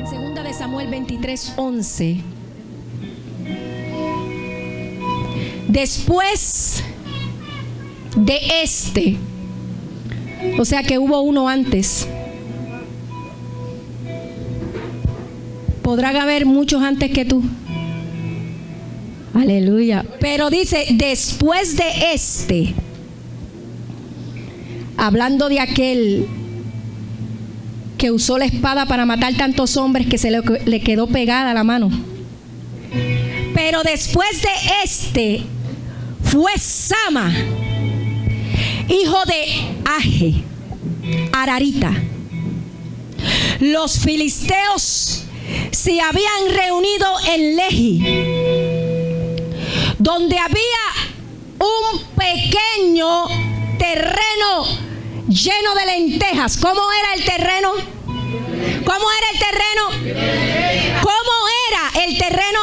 En 2 de Samuel 23:11. Después de este, o sea que hubo uno antes. Podrán haber muchos antes que tú. Aleluya. Pero dice, después de este, hablando de aquel que usó la espada para matar tantos hombres que se le quedó pegada la mano. Pero después de este fue Sama, hijo de Age, Ararita. Los filisteos se habían reunido en Lehi, donde había un pequeño terreno lleno de lentejas. ¿Cómo era el terreno? ¿Cómo era el terreno? ¿Cómo era el terreno?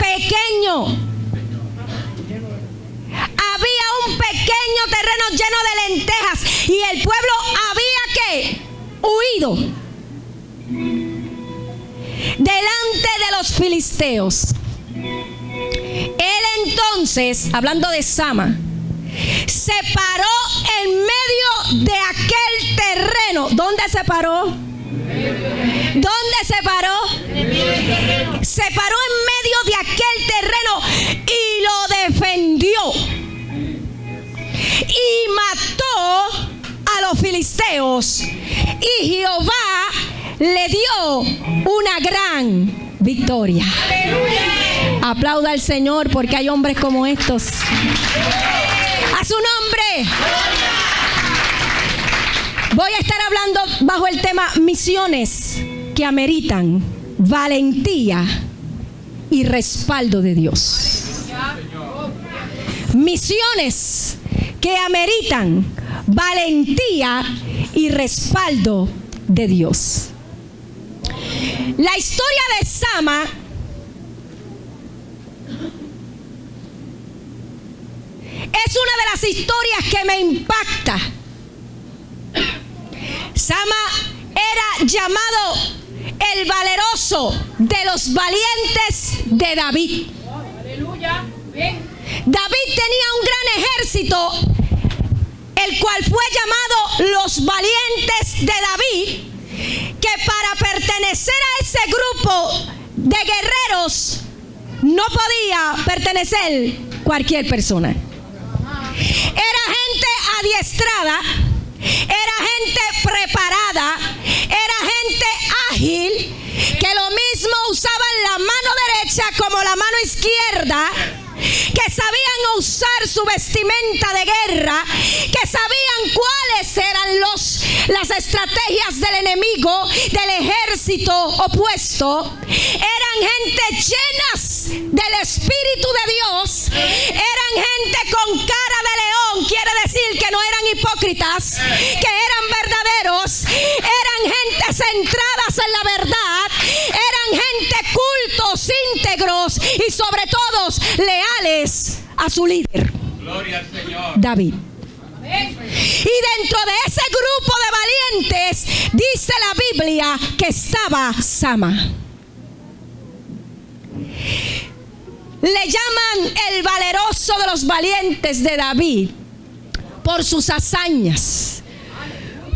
Pequeño. Había un pequeño terreno lleno de lentejas y el pueblo había ¿qué? Huido delante de los filisteos. Él entonces, hablando de Sama, se paró en medio de aquel terreno. ¿Dónde se paró? ¿Dónde se paró? Se paró en medio de aquel terreno y lo defendió. Y mató a los filisteos. Y Jehová le dio una gran victoria. Aplauda al Señor porque hay hombres como estos. A su nombre. Voy a estar hablando bajo el tema misiones que ameritan valentía y respaldo de Dios. Misiones que ameritan valentía y respaldo de Dios. La historia de Sama es una de las historias que me impacta. Sama era llamado el valeroso de los valientes de David. David tenía un gran ejército, el cual fue llamado los valientes de David, que para pertenecer a ese grupo de guerreros no podía pertenecer cualquier persona. Era gente adiestrada, era gente preparada, era gente ágil, que lo mismo usaban la mano derecha como la mano izquierda, que sabían usar su vestimenta de guerra, que sabían cuáles eran las estrategias del enemigo, del ejército opuesto. Eran gente llenas del Espíritu de Dios, eran gente con cara de león, quiere decir que no eran hipócritas, que eran verdaderos, eran gente centradas en la verdad, eran gente cultos, íntegros y sobre todo leales a su líder, Gloria al Señor. David. Y dentro de ese grupo de valientes dice la Biblia que estaba Sama. Le llaman el valeroso de los valientes de David por sus hazañas,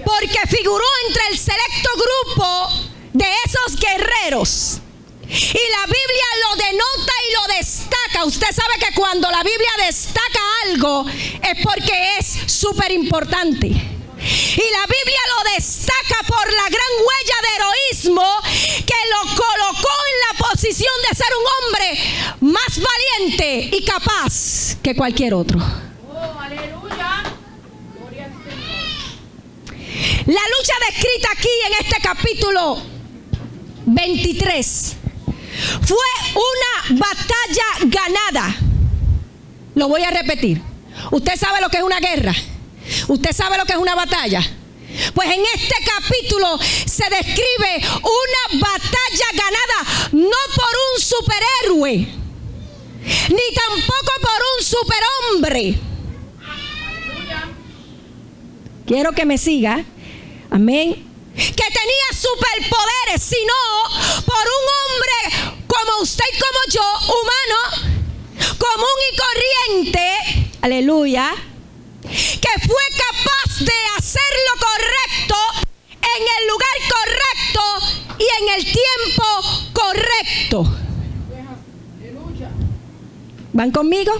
porque figuró entre el selecto grupo de esos guerreros. Y la Biblia lo denota y lo destaca. Usted sabe que cuando la Biblia destaca algo es porque es súper importante. Y la Biblia lo destaca por la gran huella de heroísmo que lo colocó en la posición de ser un hombre más valiente y capaz que cualquier otro. Oh, aleluya. Gloria al Señor. La lucha descrita aquí en este capítulo 23 fue una batalla ganada. Lo voy a repetir. Usted sabe lo que es una guerra. Usted sabe lo que es una batalla. Pues en este capítulo se describe una batalla ganada no por un superhéroe, ni tampoco por un superhombre. Quiero que me siga. Amén. que tenía superpoderes, sino por un hombre como usted y como yo, humano, común y corriente, aleluya, que fue capaz de hacer lo correcto en el lugar correcto y en el tiempo correcto. ¿Van conmigo?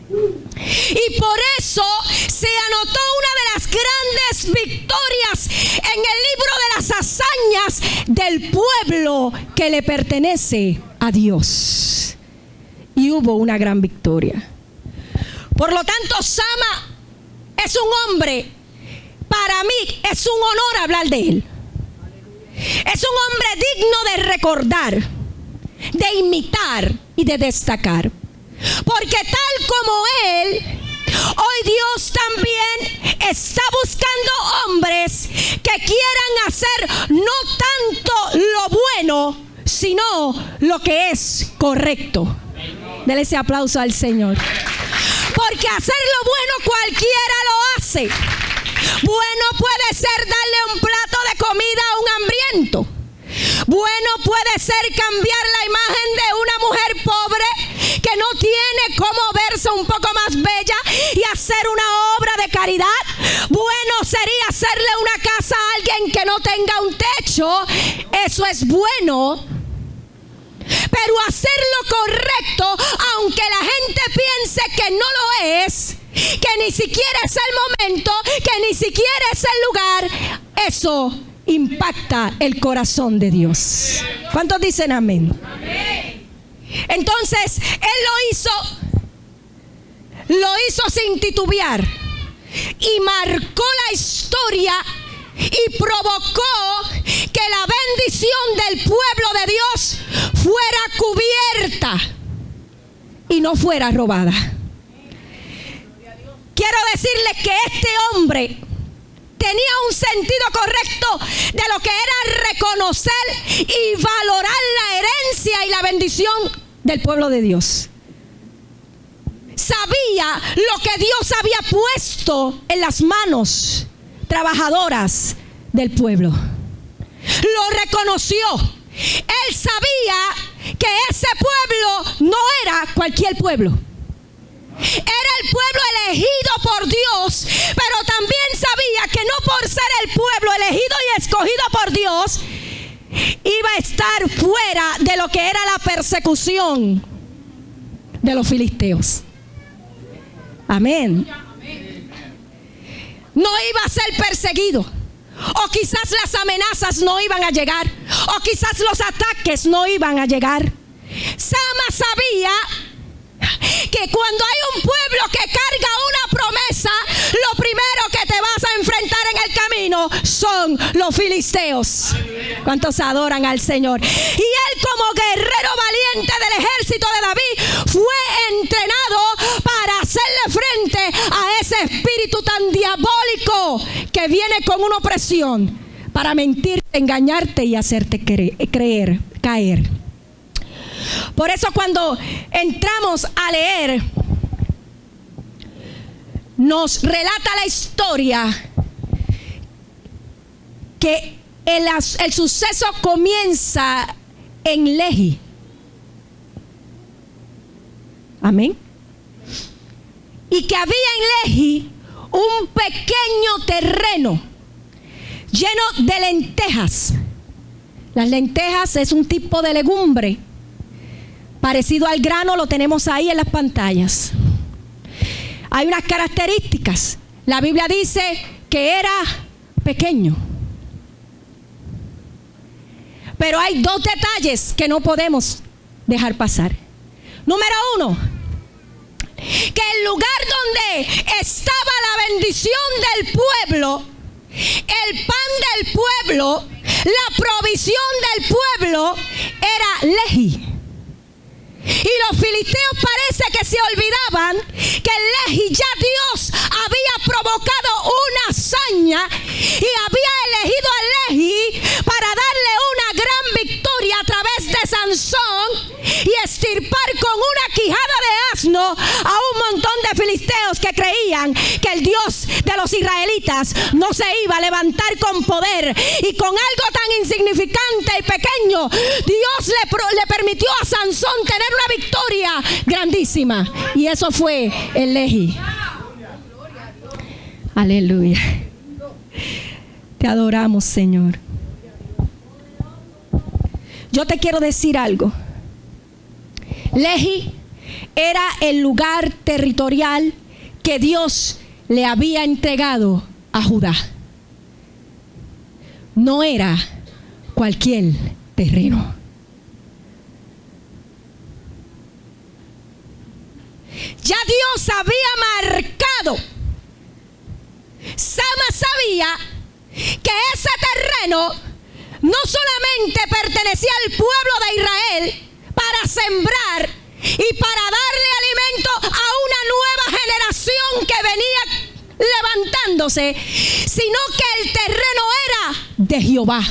Y por eso se anotó una de las grandes victorias en el libro de las hazañas del pueblo que le pertenece a Dios. Y hubo una gran victoria. Por lo tanto, Sama es un hombre, para mí es un honor hablar de él. Es un hombre digno de recordar, de imitar y de destacar. Porque tal como él, hoy Dios también está buscando hombres que quieran hacer no tanto lo bueno, sino lo que es correcto. Dele ese aplauso al Señor. Porque hacer lo bueno cualquiera lo hace. Bueno puede ser darle un plato de comida a un hambriento. Bueno puede ser cambiar la imagen de una mujer pobre que no tiene cómo verse un poco más bella y hacer una obra de caridad. Bueno sería hacerle una casa a alguien que no tenga un techo. Eso es bueno. Pero hacer lo correcto, aunque la gente piense que no lo es, que ni siquiera es el momento, que ni siquiera es el lugar, eso impacta el corazón de Dios. ¿Cuántos dicen amén? Amén. Entonces, él lo hizo sin titubear y marcó la historia y provocó que la bendición del pueblo de Dios fuera cubierta y no fuera robada. Quiero decirles que este hombre tenía un sentido correcto de lo que era reconocer y valorar la herencia y la bendición del pueblo de Dios. Sabía lo que Dios había puesto en las manos trabajadoras del pueblo. Lo reconoció. Él sabía que ese pueblo no era cualquier pueblo. Era el pueblo elegido por Dios, pero también sabía que no por ser el pueblo elegido y escogido por Dios, iba a estar fuera de lo que era la persecución de los filisteos. Amén. No iba a ser perseguido. O quizás las amenazas no iban a llegar. O quizás los ataques no iban a llegar. Sama sabía que cuando hay un pueblo que carga una promesa, lo primero que te vas a enfrentar en el camino son los filisteos. ¿Cuántos adoran al Señor? Y él, como guerrero valiente del ejército de David, fue entrenado para hacerle frente a ese espíritu tan diabólico que viene con una opresión para mentirte, engañarte y hacerte caer. Por eso cuando entramos a leer, nos relata la historia que el suceso comienza en Lehi. Amén. Y que había en Lehi un pequeño terreno lleno de lentejas. Las lentejas es un tipo de legumbre parecido al grano, lo tenemos ahí en las pantallas. Hay unas características. La Biblia dice que era pequeño. Pero hay dos detalles que no podemos dejar pasar. Número uno, que el lugar donde estaba la bendición del pueblo, el pan del pueblo, la provisión del pueblo, era Lehi. Y los filisteos parece que se olvidaban que en Lehi ya Dios había provocado una hazaña y había elegido a Lehi para darle una gran victoria a través de Sansón y extirpar con una quijada de asno a un montón de filisteos que creían que el Dios de los los israelitas no se iba a levantar con poder y con algo tan insignificante y pequeño. Dios le permitió a Sansón tener una victoria grandísima, y eso fue el Lehi. Aleluya. Te adoramos, Señor. Yo te quiero decir algo. Lehi era el lugar territorial que Dios le había entregado a Judá. No era cualquier terreno. Ya Dios había marcado. Sama sabía que ese terreno no solamente pertenecía al pueblo de Israel para sembrar y para darle alimento a una nueva generación que venía levantándose, sino que el terreno era de Jehová.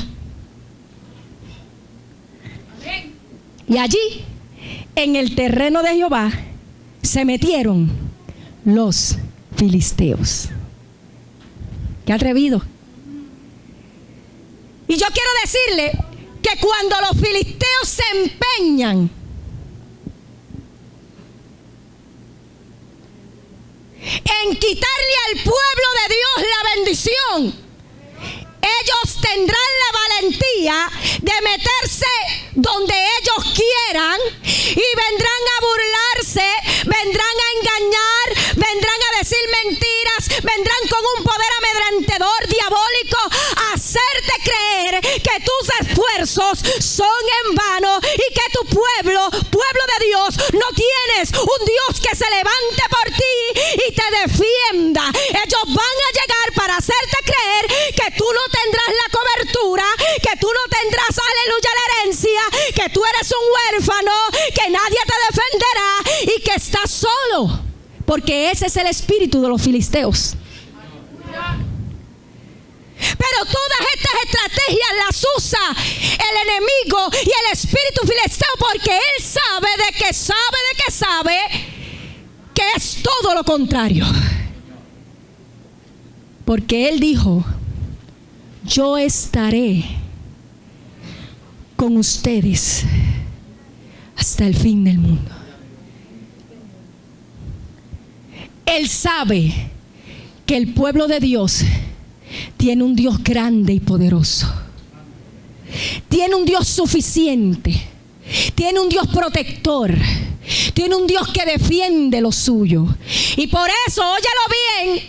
Y allí, en el terreno de Jehová, se metieron los filisteos. ¡Qué atrevido! Y yo quiero decirle que cuando los filisteos se empeñan en quitarle al pueblo de Dios la bendición, ellos tendrán la valentía de meterse donde ellos quieran y vendrán a burlarse, vendrán a engañar, vendrán a decir mentiras, vendrán con un poder amedrentador diabólico a hacerte creer que tus esfuerzos son en vano y que tu pueblo de Dios, no tienes un Dios que se levante por ti y te defienda. Ellos van a llegar para hacerte creer que tú no tendrás la cobertura, que tú no tendrás, aleluya, la herencia, que tú eres un huérfano, que nadie te defenderá y que estás solo, porque ese es el espíritu de los filisteos. Pero todas estas estrategias las usa el enemigo y el espíritu filisteo, porque él sabe que es todo lo contrario. Porque él dijo: yo estaré con ustedes hasta el fin del mundo. Él sabe que el pueblo de Dios tiene un Dios grande y poderoso. Tiene un Dios suficiente. Tiene un Dios protector. Tiene un Dios que defiende lo suyo. Y por eso, óyelo bien,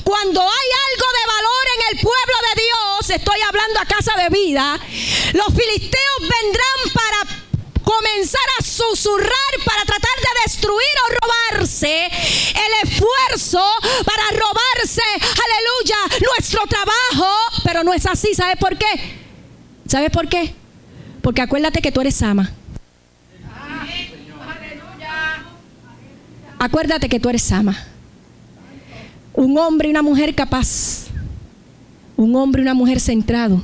cuando hay algo de valor en el pueblo de Dios, estoy hablando a Casa de Vida, los filisteos vendrán para comenzar a susurrar, para tratar de destruir o robarse el esfuerzo, para robarse, aleluya, nuestro trabajo. Pero no es así. ¿Sabes por qué? ¿Sabes por qué? Porque acuérdate que tú eres Sama. Acuérdate que tú eres Sama. Un hombre y una mujer capaz. Un hombre y una mujer centrado.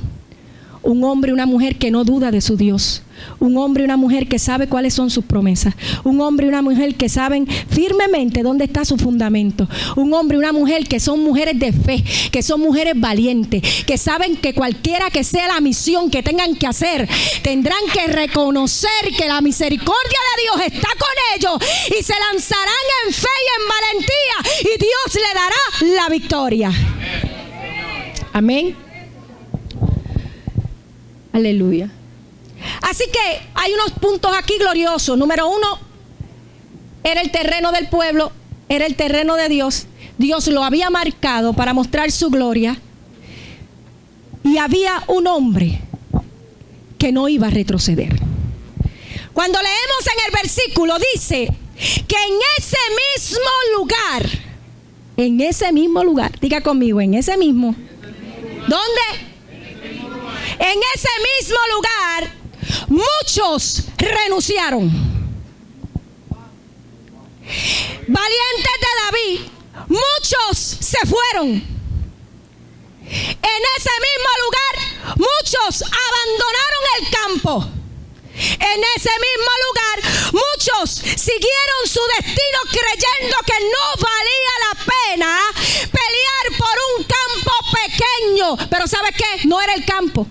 Un hombre y una mujer que no duda de su Dios. Un hombre y una mujer que sabe cuáles son sus promesas. Un hombre y una mujer que saben firmemente dónde está su fundamento. Un hombre y una mujer que son mujeres de fe, que son mujeres valientes, que saben que cualquiera que sea la misión que tengan que hacer, tendrán que reconocer que la misericordia de Dios está con ellos y se lanzarán en fe y en valentía y Dios le dará la victoria. Amén. Aleluya. Así que hay unos puntos aquí gloriosos. Número 1, era el terreno del pueblo, era el terreno de Dios. Dios lo había marcado para mostrar su gloria. Y había un hombre que no iba a retroceder. Cuando leemos en el versículo, dice que en ese mismo lugar, diga conmigo, en ese mismo. ¿Dónde? En ese mismo lugar, muchos renunciaron. Valientes de David, muchos se fueron. En ese mismo lugar, muchos abandonaron el campo. En ese mismo lugar, muchos siguieron su destino creyendo que no valía la pena pelear campo. Pero ¿sabes qué? No era el campo.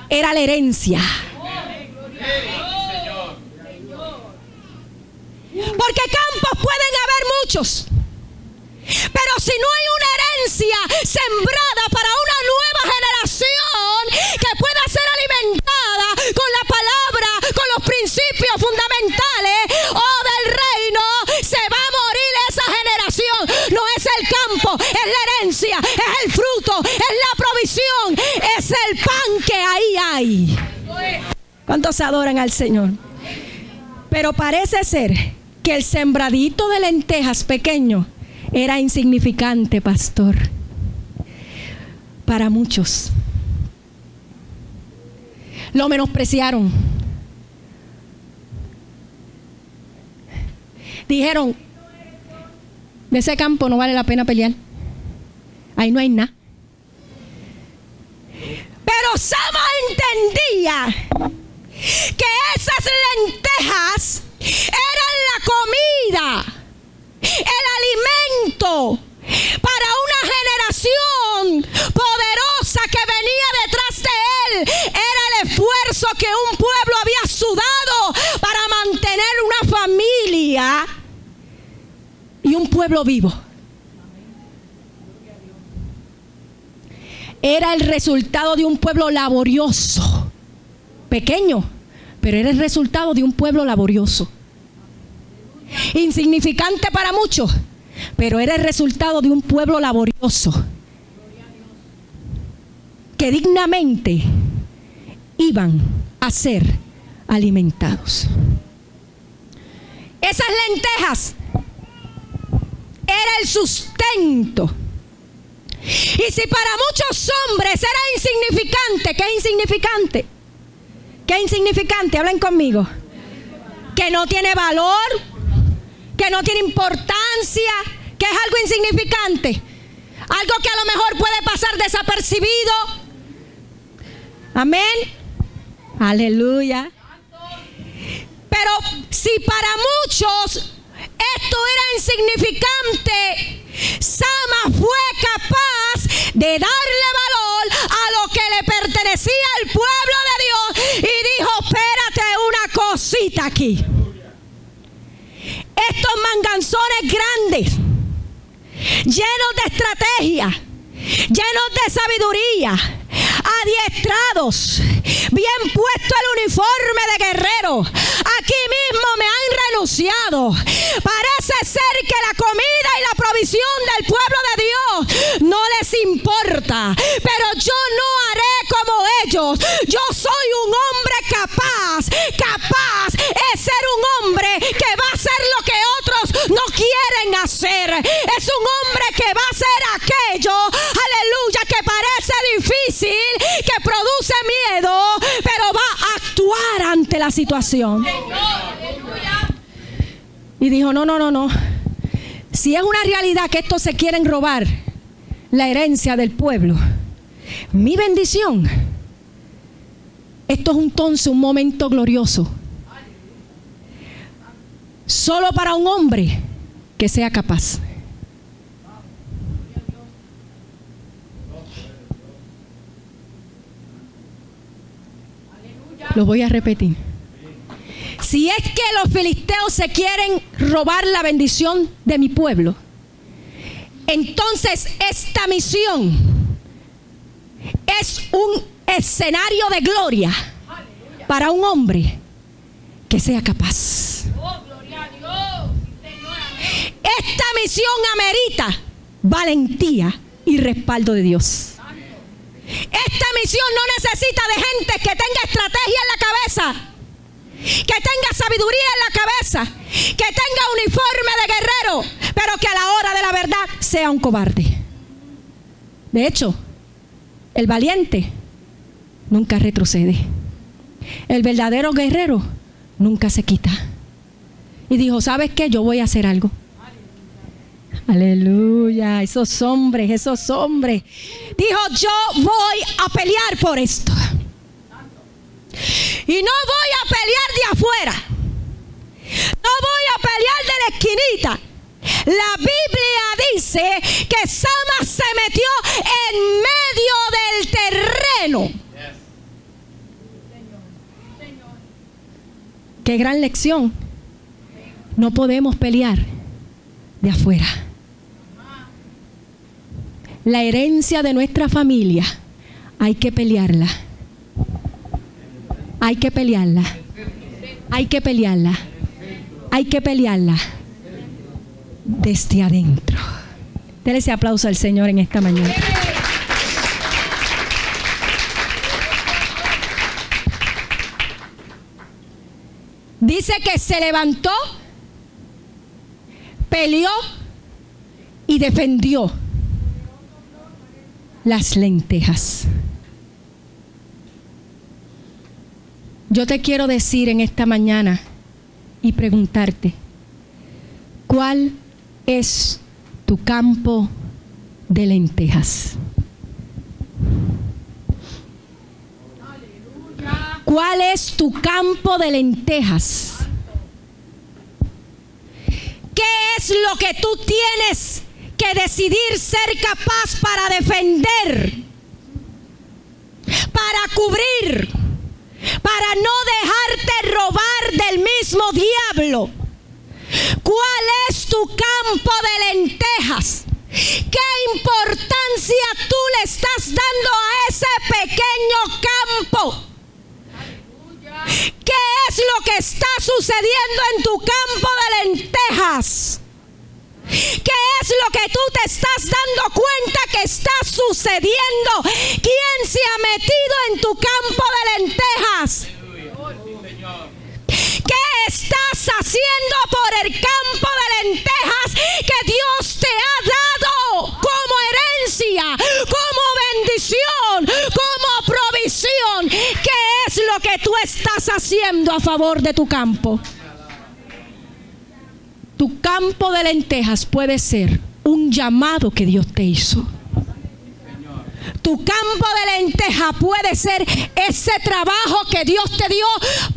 Era la herencia. Porque campos pueden haber muchos, pero si no hay una herencia sembrada para una nueva generación que pueda ser alimentada con la palabra, con los principios fundamentales del reino, se va a morir esa generación. No es el campo, es la herencia, es el fruto, es la provisión, es el pan que ahí hay. ¿Cuántos adoran al Señor? Pero parece ser que el sembradito de lentejas pequeño era insignificante, pastor, para muchos. Lo menospreciaron. Dijeron, de ese campo no vale la pena pelear. Ahí no hay nada. Pero Sama entendía que esas lentejas eran la comida, el alimento para una generación poderosa que venía detrás de él. Era el esfuerzo que un pueblo había sudado para mantener una familia y un pueblo vivo. Era el resultado de un pueblo laborioso, pequeño, pero era el resultado de un pueblo laborioso. Insignificante para muchos, pero era el resultado de un pueblo laborioso que dignamente iban a ser alimentados. Esas lentejas era el sustento. Y si para muchos hombres era insignificante, ¿qué es insignificante? ¿Qué es insignificante? Hablen conmigo. Que no tiene valor, que no tiene importancia, que es algo insignificante, algo que a lo mejor puede pasar desapercibido. Amén. Aleluya. Pero si para muchos esto era insignificante, Sama fue capaz de darle valor a lo que le pertenecía al pueblo de Dios y dijo, espérate una cosita aquí. Estos manganzones grandes, llenos de estrategia, llenos de sabiduría, adiestrados, bien puesto el uniforme de guerrero, aquí mismo me han renunciado. Parece ser que la comida y la provisión del pueblo de Dios no les importa, pero yo no haré como ellos. Yo soy un hombre capaz es ser un hombre que va a hacer lo que otros no quieren hacer. Es un hombre que va a hacer aquello, aleluya, que parece difícil, que produce miedo, pero va a actuar ante la situación. Y dijo, no. Si es una realidad que estos se quieren robar la herencia del pueblo, mi bendición, esto es entonces un momento glorioso. Solo para un hombre que sea capaz. Lo voy a repetir. Si es que los filisteos se quieren robar la bendición de mi pueblo, entonces esta misión es un escenario de gloria para un hombre que sea capaz. Esta misión amerita valentía y respaldo de Dios. Esta misión no necesita de gente que tenga estrategia en la cabeza, que tenga sabiduría en la cabeza, que tenga uniforme de guerrero, pero que a la hora de la verdad sea un cobarde. De hecho, el valiente nunca retrocede. El verdadero guerrero nunca se quita. Y dijo, ¿sabes qué? Yo voy a hacer algo. Aleluya, esos hombres. Dijo, yo voy a pelear por esto. Y no voy a pelear de afuera. No voy a pelear de la esquinita. La Biblia dice dice que Sama se metió en medio del terreno. Qué gran lección. No podemos pelear de afuera. La herencia de nuestra familia hay que pelearla. Hay que pelearla. Hay que pelearla. Hay que pelearla desde adentro. Dele ese aplauso al Señor en esta mañana. Dice que se levantó, peleó y defendió las lentejas. Yo te quiero decir en esta mañana y preguntarte, ¿cuál es tu campo de lentejas? ¿Cuál es tu campo de lentejas? ¿Qué es lo que tú tienes que decidir ser capaz para defender, para cubrir, para no dejarte robar del mismo diablo? ¿Cuál es tu campo de lentejas? ¿Qué importancia tú le estás dando a ese pequeño campo? ¿Qué es lo que está sucediendo en tu campo de lentejas? ¿Qué es lo que tú te estás dando cuenta que está sucediendo? ¿Quién se ha metido en tu campo de lentejas? ¿Qué estás haciendo por el campo de lentejas que Dios te ha dado como herencia, como bendición, como provisión? ¿Qué es lo que tú estás haciendo a favor de tu campo? Tu campo de lentejas puede ser un llamado que Dios te hizo. Tu campo de lenteja puede ser ese trabajo que Dios te dio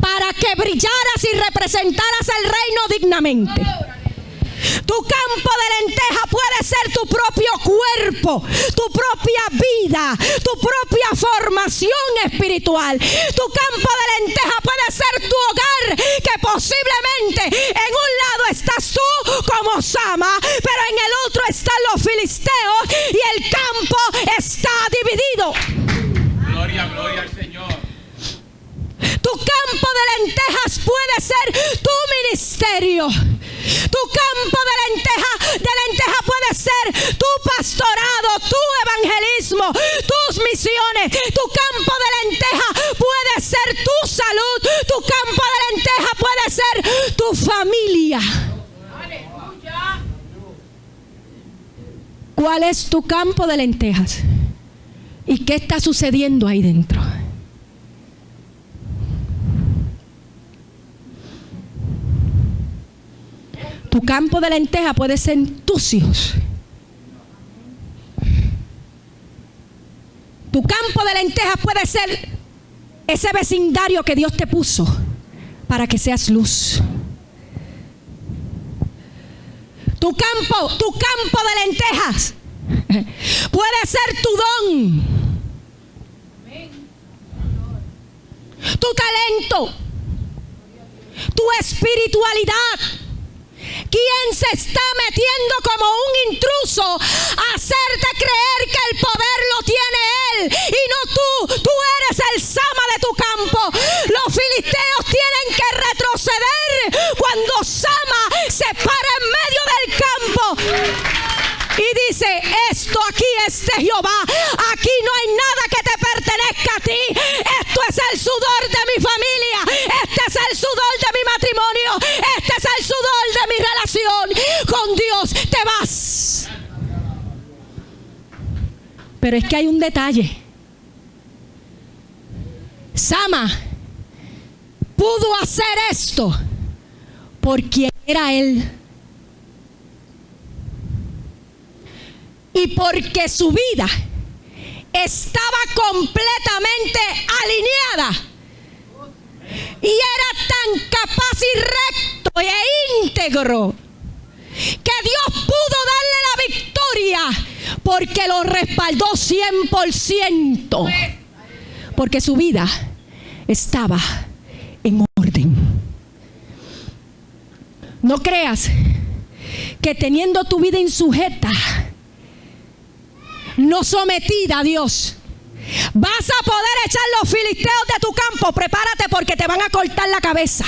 para que brillaras y representaras el reino dignamente. Tu campo de lenteja puede ser tu propio cuerpo, tu propia vida, tu propia formación espiritual. Tu campo de lenteja puede ser tu hogar, que posiblemente en un lado estás tú como Sama, pero en el otro están los filisteos y el campo está dividido. Gloria, gloria al Señor. Tu campo de lentejas puede ser tu ministerio. Tu campo de lenteja puede ser tu pastorado, tu evangelismo, tus misiones. Tu campo de lenteja puede ser tu salud. Tu campo de lenteja puede ser tu familia. ¿Cuál es tu campo de lentejas? ¿Y qué está sucediendo ahí dentro? Tu campo de lenteja puede ser tus hijos. Tu campo de lenteja puede ser ese vecindario que Dios te puso para que seas luz. Tu campo de lentejas puede ser tu don, tu talento, tu espiritualidad. ¿Quién se está metiendo como un intruso a hacerte creer que el poder lo tiene él y no tú? Tú eres el Sama de tu campo. Los filisteos tienen que retroceder cuando Sama se para en medio del campo y dice: esto aquí es de Jehová, aquí no hay nada que te pertenezca a ti. Esto es el sudor de mi familia, este es el sudor de mi matrimonio, este es el sudor de mi relación con Dios. Te vas. Pero es que hay un detalle. Sama pudo hacer esto por quien era él y porque su vida estaba completamente alineada y era tan capaz y recto e íntegro que Dios pudo darle la victoria porque lo respaldó 100%. Porque su vida estaba en orden. No creas que teniendo tu vida insujeta, no sometida a Dios, vas a poder echar los filisteos de tu campo. Prepárate, porque te van a cortar la cabeza.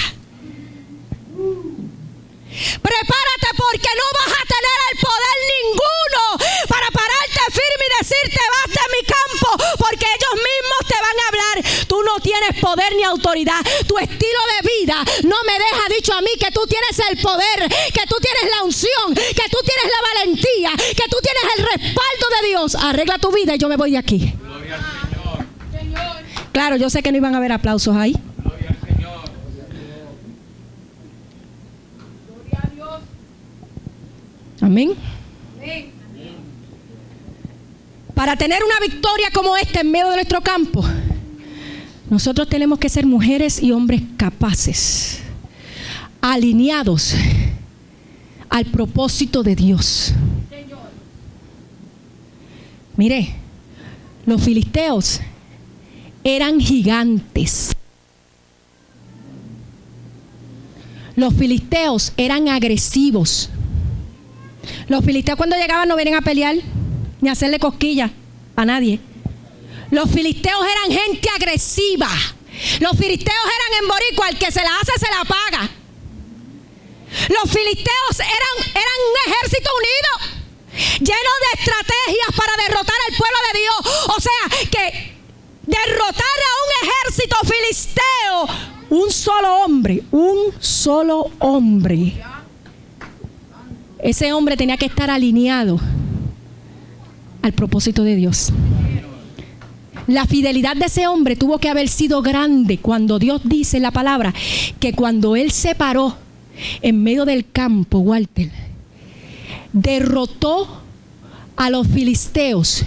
Prepárate, porque no vas a tener el poder ninguno para pararte firme y decirte: vas de mi campo, porque ellos mismos te van a hablar. Tú no tienes poder ni autoridad. Tu estilo de vida no me deja dicho a mí que tú tienes el poder, que tú tienes la unción, que tú tienes la valentía, que tú tienes el respaldo de Dios. Arregla tu vida y yo me voy de aquí. Gloria al Señor. Claro, yo sé que no iban a haber aplausos ahí. Gloria al Señor. Gloria a Dios. Amén. Amén. Para tener una victoria como esta en medio de nuestro campo, nosotros tenemos que ser mujeres y hombres capaces, alineados al propósito de Dios. Señor. Mire, los filisteos eran gigantes. Los filisteos eran agresivos. Los filisteos, cuando llegaban, no venían a pelear ni a hacerle cosquillas a nadie. Los filisteos eran gente agresiva. Los filisteos eran en boricua: el que se la hace, se la paga. Los filisteos eran un ejército unido, lleno de estrategias para derrotar al pueblo de Dios. O sea, que derrotar a un ejército filisteo, un solo hombre. Ese hombre tenía que estar alineado al propósito de Dios. La fidelidad de ese hombre tuvo que haber sido grande, cuando Dios dice en la palabra que cuando él se paró en medio del campo, Walter, derrotó a los filisteos.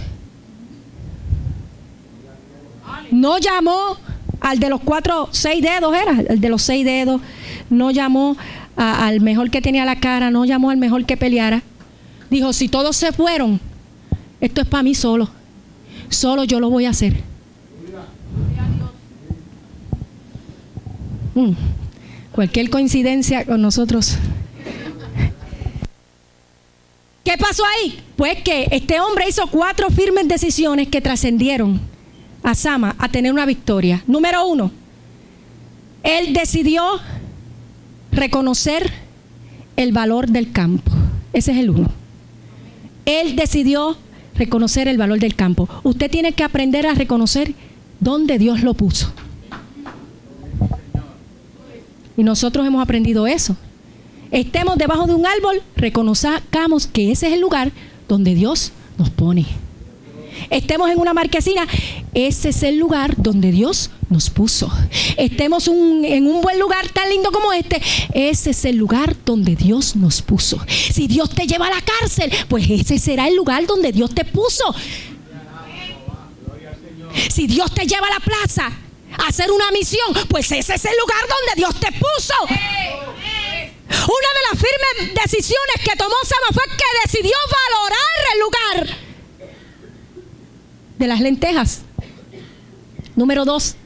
No llamó al de los 6 dedos, era el de los 6 dedos. No llamó al mejor que tenía la cara, no llamó al mejor que peleara. Dijo: si todos se fueron, esto es para mí solo. Solo yo lo voy a hacer. Cualquier coincidencia con nosotros. ¿Qué pasó ahí? Pues que este hombre hizo 4 firmes decisiones que trascendieron a Sama a tener una victoria. Número 1, él decidió reconocer el valor del campo. Ese es el 1. Él decidió reconocer el valor del campo. Usted tiene que aprender a reconocer dónde Dios lo puso. Y nosotros hemos aprendido eso. Estemos debajo de un árbol, reconozcamos que ese es el lugar donde Dios nos pone. Estemos en una marquesina, ese es el lugar donde Dios nos puso. Estemos en un buen lugar tan lindo como este, ese es el lugar donde Dios nos puso. Si Dios te lleva a la cárcel, pues ese será el lugar donde Dios te puso. Si Dios te lleva a la plaza a hacer una misión, pues ese es el lugar donde Dios te puso. Una de las firmes decisiones que tomó Sama fue que decidió valorar el lugar de las lentejas. Número 2,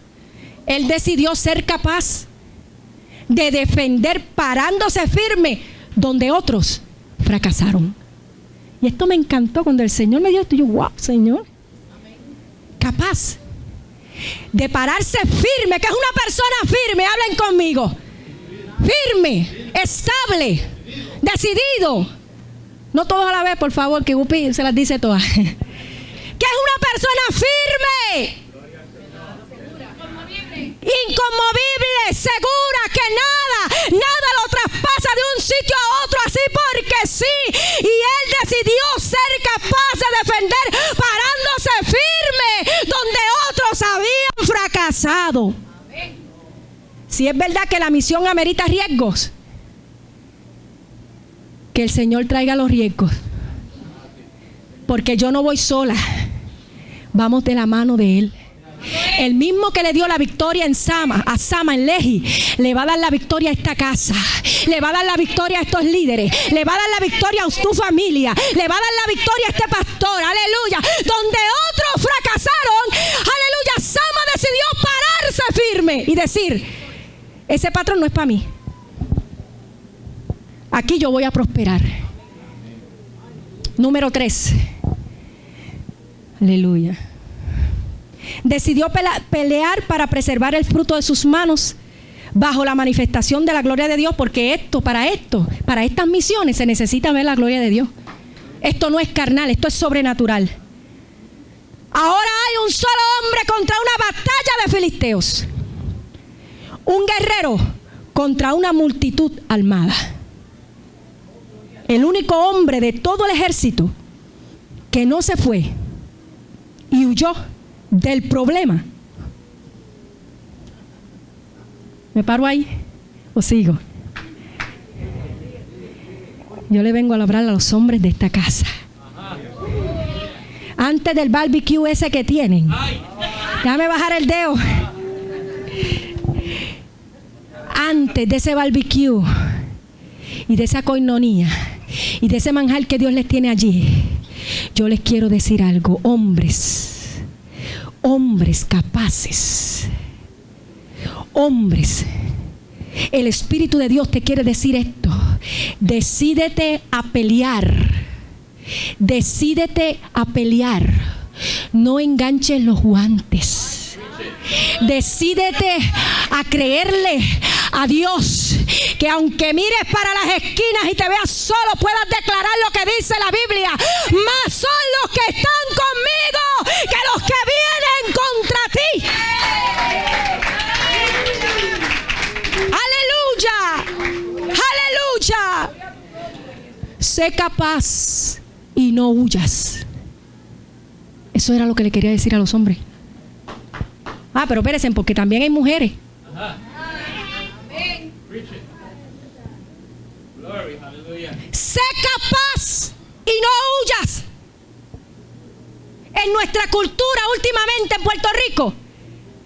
él decidió ser capaz de defender parándose firme donde otros fracasaron. Y esto me encantó cuando el Señor me dio esto. Yo, wow, Señor. Capaz de pararse firme. ¿Qué es una persona firme? Hablen conmigo. Firme, estable, decidido. No todos a la vez, por favor, que Gupi se las dice todas. ¿Qué es una persona firme? Inconmovible, segura que nada lo traspasa de un sitio a otro así porque sí. Y él decidió ser capaz de defender parándose firme donde otros habían fracasado. Si es verdad que la misión amerita riesgos, que el Señor traiga los riesgos, porque yo no voy sola, vamos de la mano de Él. El mismo que le dio la victoria a Sama en Lehi, le va a dar la victoria a esta casa. Le va a dar la victoria a estos líderes. Le va a dar la victoria a tu familia. Le va a dar la victoria a este pastor. Aleluya. Donde otros fracasaron, aleluya, Sama decidió pararse firme y decir: ese patrón no es para mí. Aquí yo voy a prosperar. Número 3. Aleluya. Decidió pelear para preservar el fruto de sus manos bajo la manifestación de la gloria de Dios, porque para estas misiones se necesita ver la gloria de Dios. Esto no es carnal, esto es sobrenatural. Ahora hay un solo hombre contra una batalla de filisteos. Un guerrero contra una multitud armada. El único hombre de todo el ejército que no se fue y huyó del problema. ¿Me paro ahí o sigo? Yo le vengo a hablar a los hombres de esta casa. Antes del barbecue ese que tienen, déjame bajar el dedo. Antes de ese barbecue y de esa coinonía y de ese manjar que Dios les tiene allí, yo les quiero decir algo. Hombres capaces, hombres, el Espíritu de Dios te quiere decir esto: decídete a pelear, decídete a pelear, no enganches los guantes, decídete a creerle a Dios, que aunque mires para las esquinas y te veas solo, puedas declarar lo que dice la Biblia: más son los que están conmigo que los que vienen contra ti. Aleluya, aleluya. Sé capaz y no huyas. Eso era lo que le quería decir a los hombres. Pero espérense, porque también hay mujeres. Sé capaz y no huyas. En nuestra cultura últimamente en Puerto Rico,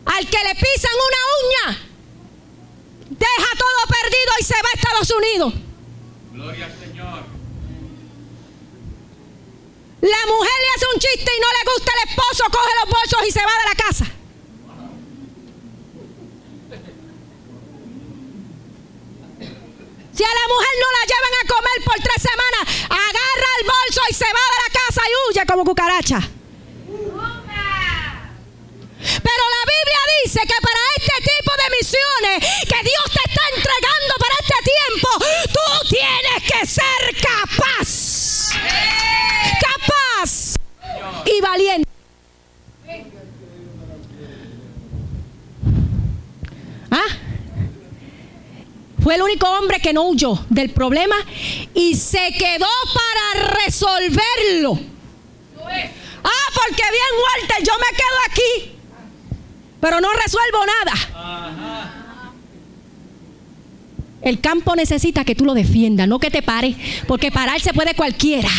al que le pisan una uña, deja todo perdido y se va a Estados Unidos. Gloria al Señor. La mujer le hace un chiste y no le gusta el esposo, coge los bolsos y se va de la casa. Si a la mujer no la llevan a comer por 3 semanas, agarra el bolso y se va de la casa y huye como cucaracha. Pero la Biblia dice que para este tipo de misiones que Dios te está entregando para este tiempo, tú tienes que ser capaz. Capaz y valiente. Fue el único hombre que no huyó del problema y se quedó para resolverlo. Porque bien, Walter, yo me quedo aquí, pero no resuelvo nada. El campo necesita que tú lo defiendas, no que te pares, porque pararse puede cualquiera.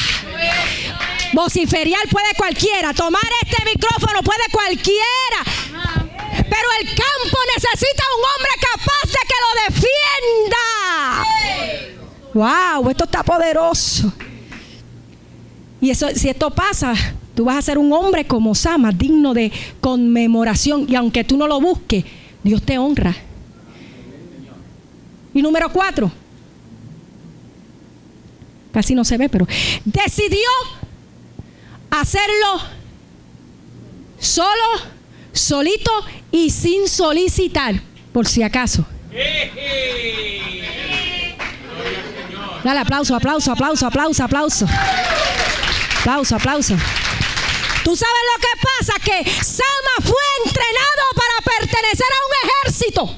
Vociferiar puede cualquiera, tomar este micrófono puede cualquiera. Pero el campo necesita un hombre capaz de que lo defienda. ¡Wow! Esto está poderoso. Y eso, si esto pasa, tú vas a ser un hombre como Sama, digno de conmemoración. Y aunque tú no lo busques, Dios te honra. Y número 4. Casi no se ve, pero decidió hacerlo solo, solito y sin solicitar, por si acaso. Dale aplauso, aplauso, aplauso, aplauso, aplauso. Aplauso, aplauso. ¿Tú sabes lo que pasa? Que Sama fue entrenado para pertenecer a un ejército.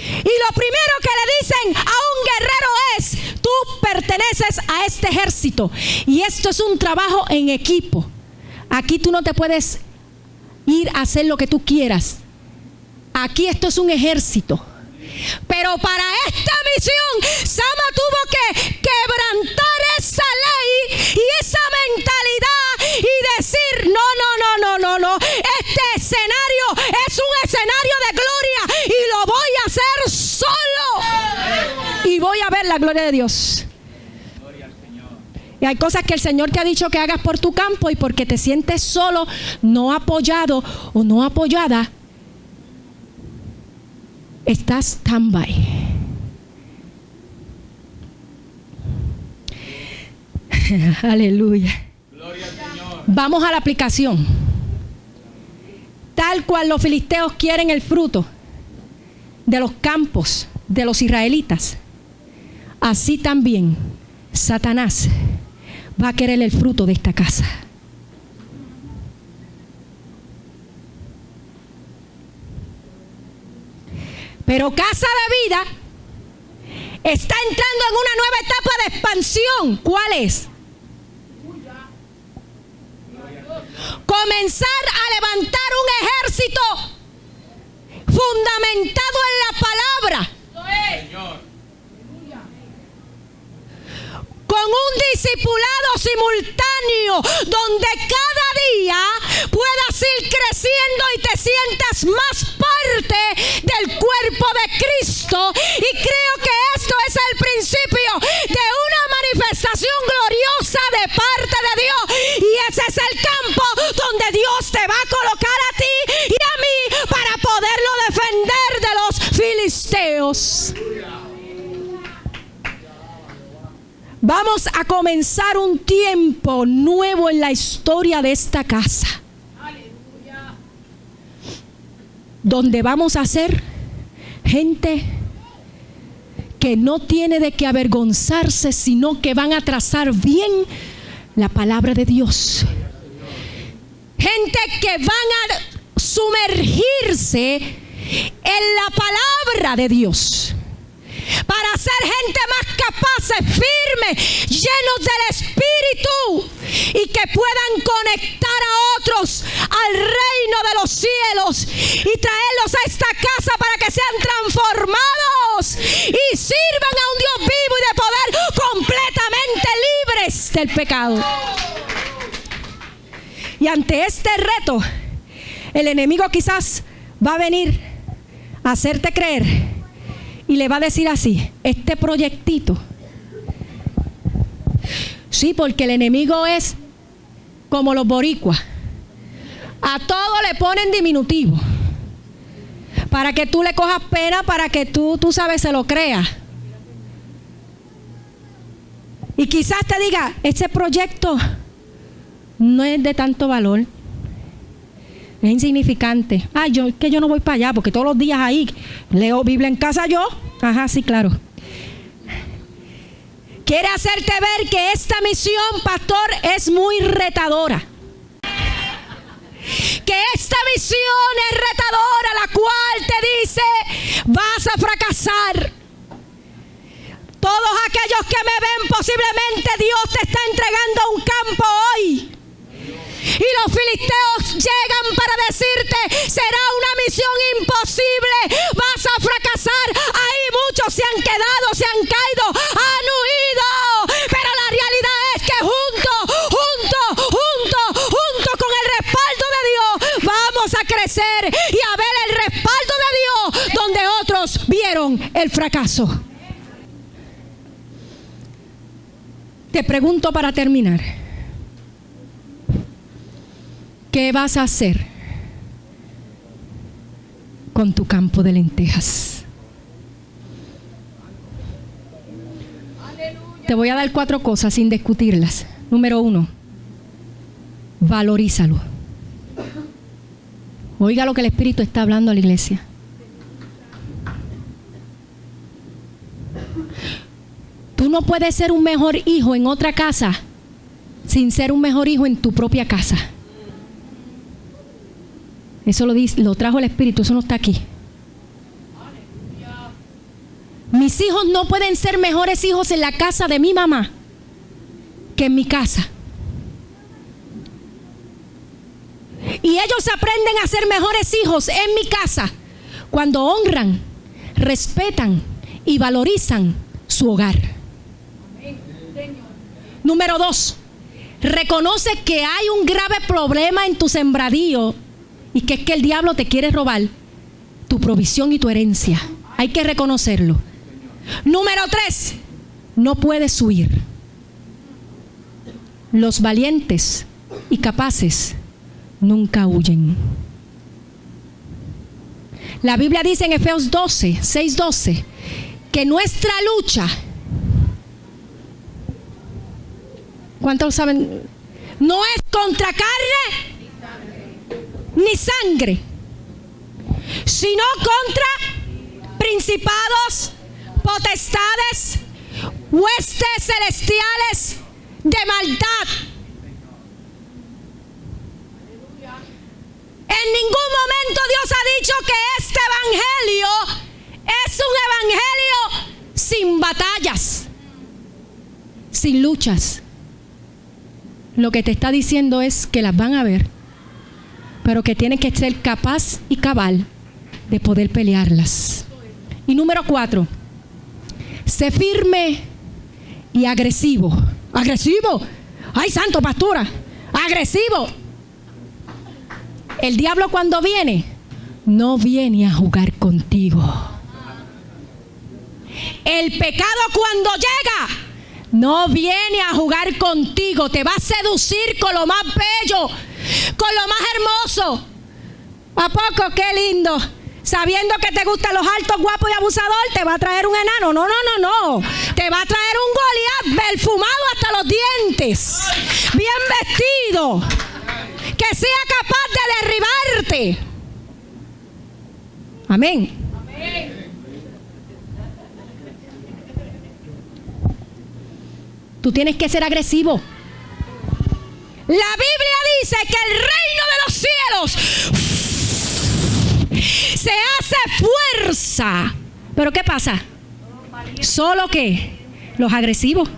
Y lo primero que le dicen a un guerrero es: tú perteneces a este ejército. Y esto es un trabajo en equipo. Aquí tú no te puedes ir a hacer lo que tú quieras. Aquí esto es un ejército. Pero para esta misión, Sama tuvo que quebrantar esa ley y esa mentalidad y decir: no. Este escenario la gloria de Dios. Gloria al Señor. Y hay cosas que el Señor te ha dicho que hagas por tu campo y porque te sientes solo, no apoyado o no apoyada, estás stand-by. Aleluya. Gloria al Señor. Vamos a la aplicación. Tal cual los filisteos quieren el fruto de los campos de los israelitas, así también Satanás va a querer el fruto de esta casa. Pero Casa de Vida está entrando en una nueva etapa de expansión. ¿Cuál es? Comenzar a levantar un ejército fundamentado en la palabra, Señor. con un discipulado simultáneo donde cada día puedas ir creciendo y te sientas más parte del cuerpo de Cristo. Y creo que esto es el principio de una manifestación gloriosa de parte de Dios. Y ese es el campo donde Dios te va a colocar a ti y a mí para poderlo defender de los filisteos. Vamos a comenzar un tiempo nuevo en la historia de esta casa, donde vamos a ser gente que no tiene de qué avergonzarse, sino que van a trazar bien la palabra de Dios. Gente que van a sumergirse en la palabra de Dios, para ser gente más capaces, firmes, llenos del Espíritu, y que puedan conectar a otros al reino de los cielos y traerlos a esta casa para que sean transformados y sirvan a un Dios vivo y de poder, completamente libres del pecado. Y ante este reto, el enemigo quizás va a venir a hacerte creer y le va a decir así: este proyectito. Sí, porque el enemigo es como los boricuas. A todo le ponen diminutivo. Para que tú le cojas pena, para que tú sabes, se lo creas. Y quizás te diga: este proyecto no es de tanto valor. Es insignificante. Yo no voy para allá porque todos los días ahí leo Biblia en casa yo. Ajá, sí, claro. Quiere hacerte ver que esta misión, pastor, es muy retadora. Que esta misión es retadora, la cual te dice: vas a fracasar. Todos aquellos que me ven, posiblemente Dios te está entregando un campo hoy. Y los filisteos llegan para decirte: será una misión imposible, vas a fracasar. Ahí muchos se han quedado, se han caído, han huido. Pero la realidad es que junto con el respaldo de Dios, vamos a crecer y a ver el respaldo de Dios donde otros vieron el fracaso. Te pregunto para terminar: ¿qué vas a hacer con tu campo de lentejas? Te voy a dar 4 cosas sin discutirlas. Número 1, valorízalo. Oiga lo que el Espíritu está hablando a la iglesia. Tú no puedes ser un mejor hijo en otra casa sin ser un mejor hijo en tu propia casa. Eso lo trajo el Espíritu, eso no está aquí. Mis hijos no pueden ser mejores hijos en la casa de mi mamá que en mi casa. Y ellos aprenden a ser mejores hijos en mi casa cuando honran, respetan y valorizan su hogar. Número 2, reconoce que hay un grave problema en tu sembradío y que es que el diablo te quiere robar tu provisión y tu herencia. Hay que reconocerlo. Número 3, no puedes huir. Los valientes y capaces nunca huyen. La Biblia dice en Efesios 6:12, que nuestra lucha, ¿cuántos saben? No es contra carne ni sangre, sino contra principados, potestades, huestes celestiales de maldad. En ningún momento Dios ha dicho que este evangelio es un evangelio sin batallas, sin luchas. Lo que te está diciendo es que las van a ver, pero que tienes que ser capaz y cabal de poder pelearlas. Y número 4, sé firme y agresivo. Agresivo. Ay, santo, pastora. Agresivo. El diablo cuando viene, no viene a jugar contigo. El pecado cuando llega, no viene a jugar contigo. Te va a seducir con lo más bello, con lo más hermoso. ¿A poco? Qué lindo. Sabiendo que te gustan los altos, guapos y abusador, te va a traer un enano. No. Te va a traer un Goliat perfumado hasta los dientes, bien vestido, que sea capaz de derribarte. Amén. Tú tienes que ser agresivo. La Biblia dice que el reino de los cielos se hace fuerza. ¿Pero qué pasa? Solo que los agresivos,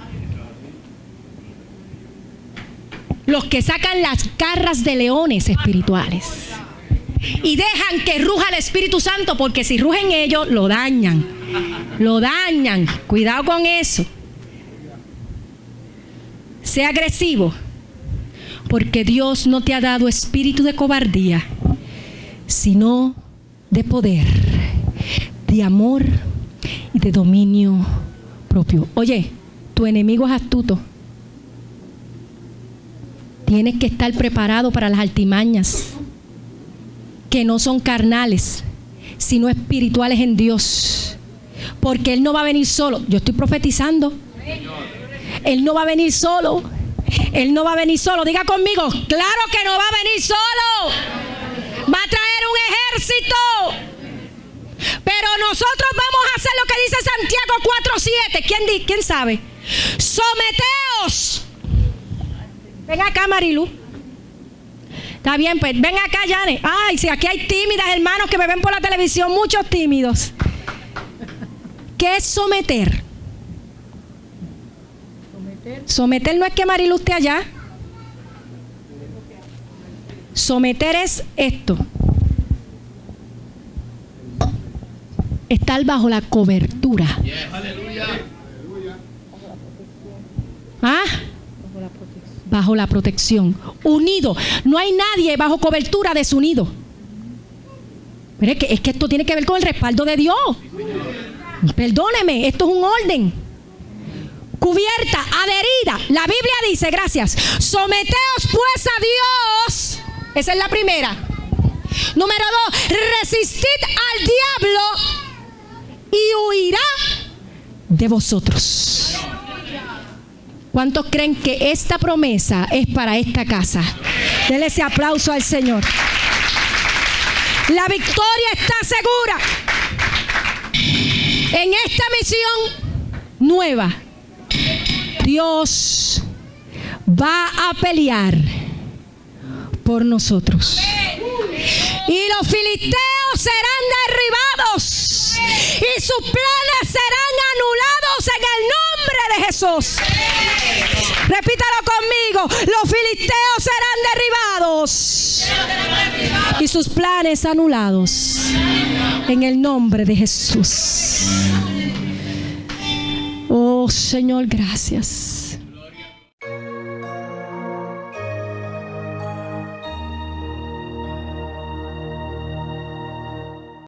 los que sacan las garras de leones espirituales y dejan que ruja el Espíritu Santo, porque si rugen ellos, lo dañan. Cuidado con eso. Sea agresivo, porque Dios no te ha dado espíritu de cobardía, sino de poder, de amor y de dominio propio. Oye, tu enemigo es astuto. Tienes que estar preparado para las artimañas, que no son carnales, sino espirituales en Dios. Porque Él no va a venir solo. Yo estoy profetizando. Él no va a venir solo. Él no va a venir solo. Diga conmigo, claro que no va a venir solo. Va a traer un ejército. Pero nosotros vamos a hacer lo que dice Santiago 4:7. ¿Quién sabe? Someteos. Ven acá, Marilu. Está bien, pues ven acá, Yane. Ay, si aquí hay tímidas hermanos que me ven por la televisión, muchos tímidos. ¿Qué es someter? Someter no es que Marilu esté allá. Someter es esto: estar bajo la cobertura. ¿Ah? Bajo la protección. Unido. No hay nadie bajo cobertura desunido. Pero es que esto tiene que ver con el respaldo de Dios. Perdóneme, esto es un orden. Cubierta, adherida. La Biblia dice, gracias, someteos pues a Dios. Esa es la primera. Número 2, resistid al diablo y huirá de vosotros. ¿Cuántos creen que esta promesa es para esta casa? Denle ese aplauso al Señor. La victoria está segura. En esta misión nueva, Dios va a pelear por nosotros. Y los filisteos serán derribados y sus planes serán anulados en el nombre de Jesús. Repítalo conmigo: los filisteos serán derribados y sus planes anulados en el nombre de Jesús. Oh Señor, gracias.